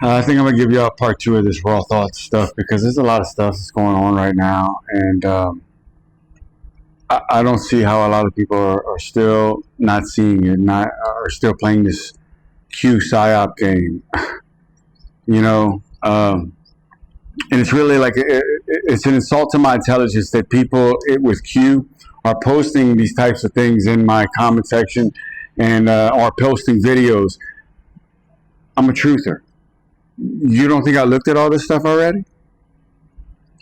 I think I'm gonna give you a part two of this raw thoughts stuff because there's a lot of stuff that's going on right now, and I don't see how a lot of people are still not seeing it, not are still playing this Q psyop game. you know, and it's really like it's an insult to my intelligence that people with Q are posting these types of things in my comment section and are posting videos. I'm a truther. You don't think I looked at all this stuff already?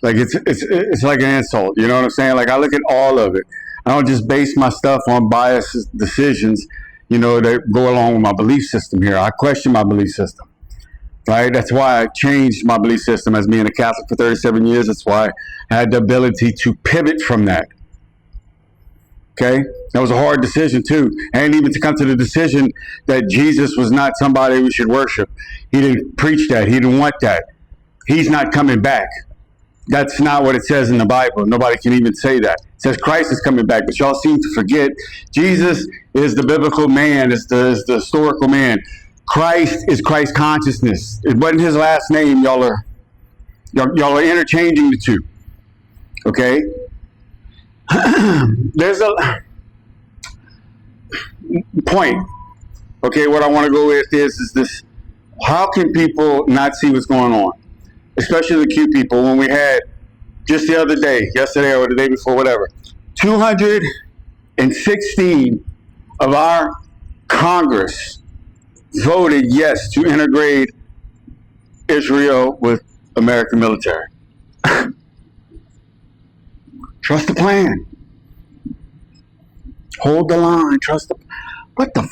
Like it's like an insult. You know what I'm saying? Like I look at all of it. I don't just base my stuff on biased decisions, that go along with my belief system here. I question my belief system, right? That's why I changed my belief system as being a Catholic for 37 years. That's why I had the ability to pivot from that. Okay? That was a hard decision too. And even to come to the decision that Jesus was not somebody we should worship. He didn't preach that. He didn't want that. He's not coming back. That's not what it says in the Bible. Nobody can even say that. It says Christ is coming back, but y'all seem to forget Jesus is the biblical man, is the historical man. Christ is Christ consciousness. It wasn't his last name. Y'all are interchanging the two. Okay? There's a point. Okay, what I want to go with is this. How can people not see what's going on? Especially the Q people, when we had just the other day, yesterday or the day before, whatever, 216 of our Congress voted yes to integrate Israel with American military. Trust the plan. Hold the line. Trust the... What the...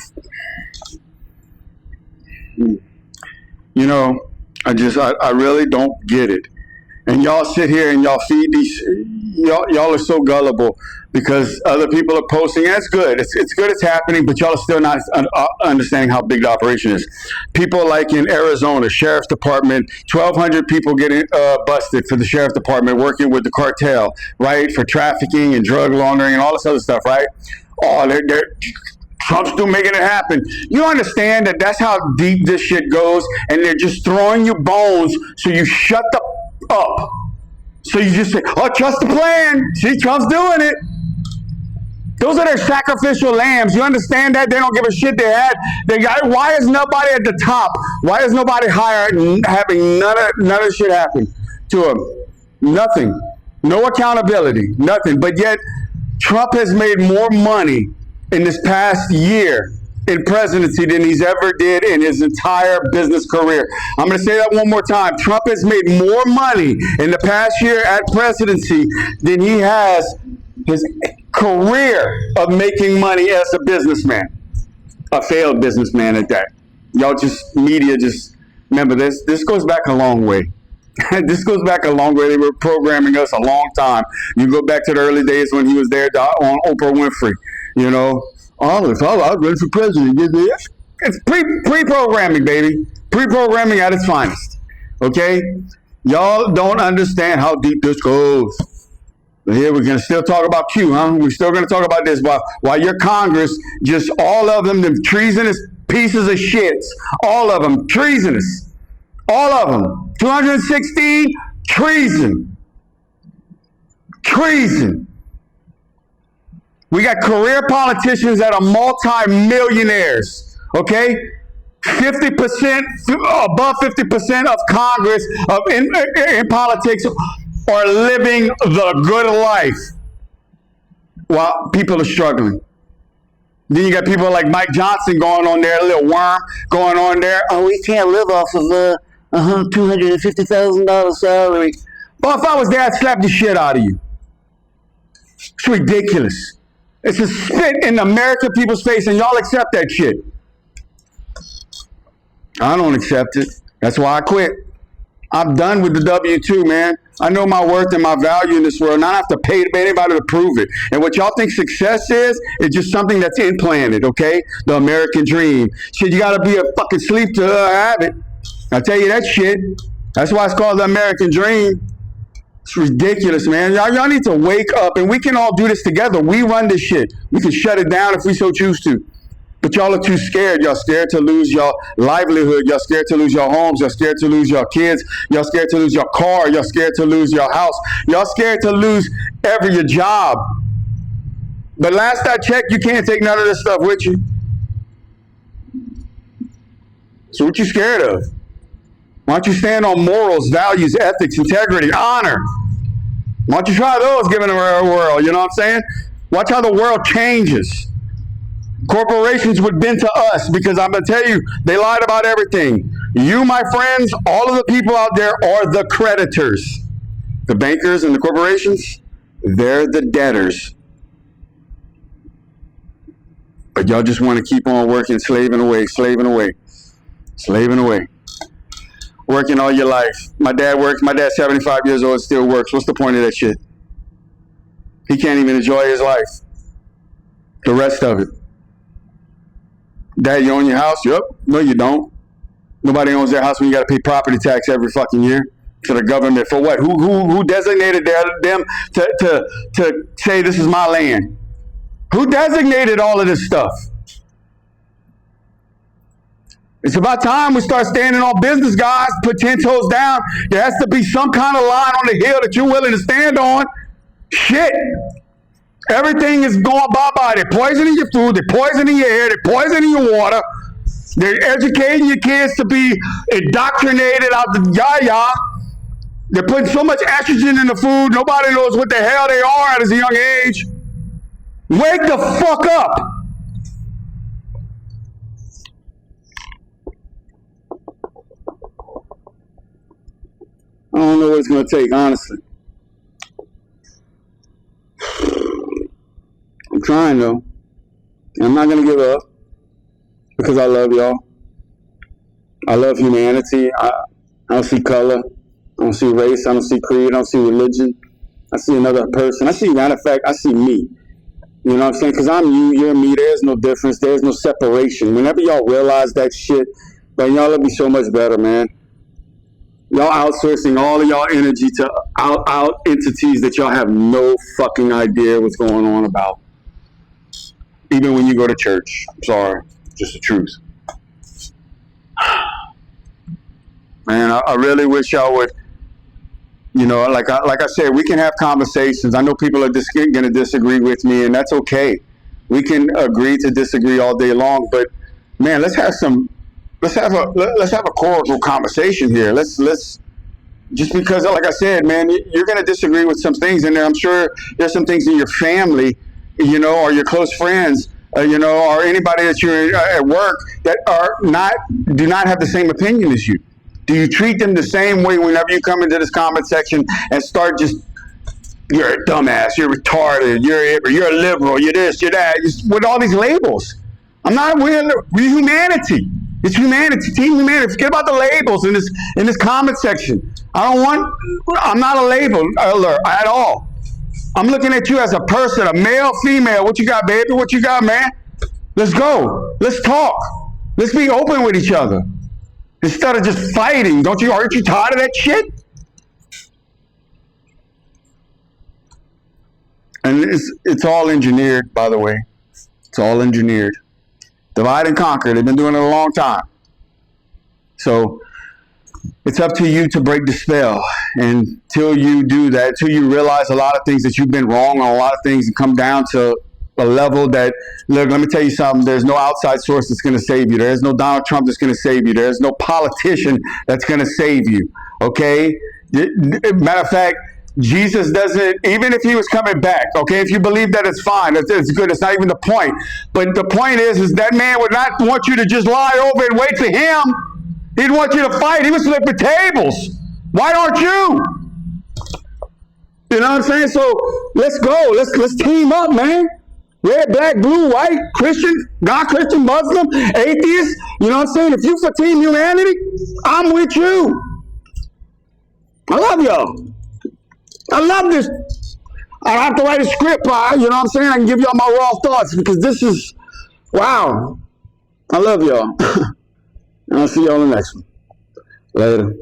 I really don't get it. And y'all sit here and y'all feed these... Y'all are so gullible because other people are posting. That's good. It's good it's happening, but y'all are still not understanding how big the operation is. People like in Arizona, Sheriff's Department, 1,200 people getting busted for the Sheriff's Department working with the cartel, right? For trafficking and drug laundering and all this other stuff, right? Oh, Trump's still making it happen. You understand that that's how deep this shit goes, and they're just throwing you bones so you shut the up. So you just say, oh, trust the plan. See, Trump's doing it. Those are their sacrificial lambs. You understand that? They don't give a shit. Why is nobody at the top? Why is nobody higher having none of this shit happen to them? Nothing. No accountability. Nothing. But yet, Trump has made more money in this past year in presidency than he's ever did in his entire business career. I'm going to say that one more time. Trump has made more money in the past year at presidency than he has his career of making money as a businessman. A failed businessman at that. Y'all media remember this. This goes back a long way. This goes back a long way. They were programming us a long time. You go back to the early days when he was there on Oprah Winfrey. If I was ready for president, it's pre-programming, baby. Pre-programming at its finest. Okay? Y'all don't understand how deep this goes. But here we're going to still talk about Q, huh? We're still going to talk about this while your Congress, just all of them treasonous pieces of shits. All of them treasonous. All of them. 216, treason. Treason. We got career politicians that are multi-millionaires, okay? 50%, above 50% of Congress in politics are living the good life while people are struggling. Then you got people like Mike Johnson going on there, a little worm going on there. Oh, we can't live off of $250,000 salary. Well, if I was there, I'd slap the shit out of you. It's ridiculous. It's a spit in the American people's face, and y'all accept that shit. I don't accept it. That's why I quit. I'm done with the W-2, man. I know my worth and my value in this world, and I don't have to pay anybody to prove it. And what y'all think success is just something that's implanted, okay? The American dream. Shit, you gotta be a fucking sleep to have it. I tell you that shit. That's why it's called the American dream. It's ridiculous, man. Y'all need to wake up, and we can all do this together. We run this shit. We can shut it down if we so choose to. But y'all are too scared. Y'all scared to lose your livelihood. Y'all scared to lose your homes. Y'all scared to lose your kids. Y'all scared to lose your car. Y'all scared to lose your house. Y'all scared to lose your job. But last I checked, you can't take none of this stuff with you. So what you scared of? Why don't you stand on morals, values, ethics, integrity, honor? Why don't you try those given the world? You know what I'm saying? Watch how the world changes. Corporations would bend to us because I'm going to tell you, they lied about everything. You, my friends, all of the people out there are the creditors. The bankers and the corporations, they're the debtors. But y'all just want to keep on working, slaving away. Working all your life. My dad works. My dad's 75 years old and still works. What's the point of that shit? He can't even enjoy his life. The rest of it. Dad, you own your house? Yep. No, you don't. Nobody owns their house when you got to pay property tax every fucking year to the government. For what? Who designated them to say this is my land? Who designated all of this stuff? It's about time we start standing on business, guys. Put 10 toes down. There has to be some kind of line on the hill that you're willing to stand on. Shit. Everything is going bye-bye. They're poisoning your food. They're poisoning your air. They're poisoning your water. They're educating your kids to be indoctrinated out the yaya. They're putting so much estrogen in the food, nobody knows what the hell they are at a young age. Wake the fuck up. I don't know what it's going to take, honestly. I'm trying, though. And I'm not going to give up because I love y'all. I love humanity. I don't see color. I don't see race. I don't see creed. I don't see religion. I see another person. Matter of fact, I see me. You know what I'm saying? Because I'm you, you're me. There's no difference. There's no separation. Whenever y'all realize that shit, man, y'all will be so much better, man. Y'all outsourcing all of y'all energy to out entities that y'all have no fucking idea what's going on about. Even when you go to church. I'm sorry. Just the truth. Man, I really wish y'all would, you know, like I said, we can have conversations. I know people are going to disagree with me, and that's okay. We can agree to disagree all day long, but man, let's have a cordial conversation here. Let's just because, like I said, man, you're going to disagree with some things in there. I'm sure there's some things in your family, you know, or your close friends, you know, or anybody that you're at work that do not have the same opinion as you. Do you treat them the same way whenever you come into this comment section and start just, you're a dumbass, you're retarded, you're a liberal, you're this, you're that, with all these labels? We're humanity. It's humanity, team humanity. Forget about the labels in this comment section. I'm not a label at all. I'm looking at you as a person, a male, female. What you got, baby? What you got, man? Let's go. Let's talk. Let's be open with each other. Instead of just fighting. Aren't you tired of that shit? And it's all engineered, by the way. It's all engineered. Divide and conquer. They've been doing it a long time. So it's up to you to break the spell. And till you do that, till you realize a lot of things that you've been wrong on a lot of things and come down to a level that, look, let me tell you something. There's no outside source that's going to save you. There's no Donald Trump that's going to save you. There's no politician that's going to save you. Okay? Matter of fact, Jesus doesn't, even if he was coming back, okay, if you believe that, it's fine. It's good. It's not even the point. But the point is that man would not want you to just lie over and wait for him. He'd want you to fight. He would flip the tables. Why aren't you? You know what I'm saying? So let's go. Let's team up, man. Red, black, blue, white, Christian, non-Christian, Muslim, atheist. You know what I'm saying? If you for team humanity, I'm with you. I love y'all. I love this. I don't have to write a script, you know what I'm saying? I can give y'all my raw thoughts because this is, wow. I love y'all. And I'll see y'all in the next one. Later.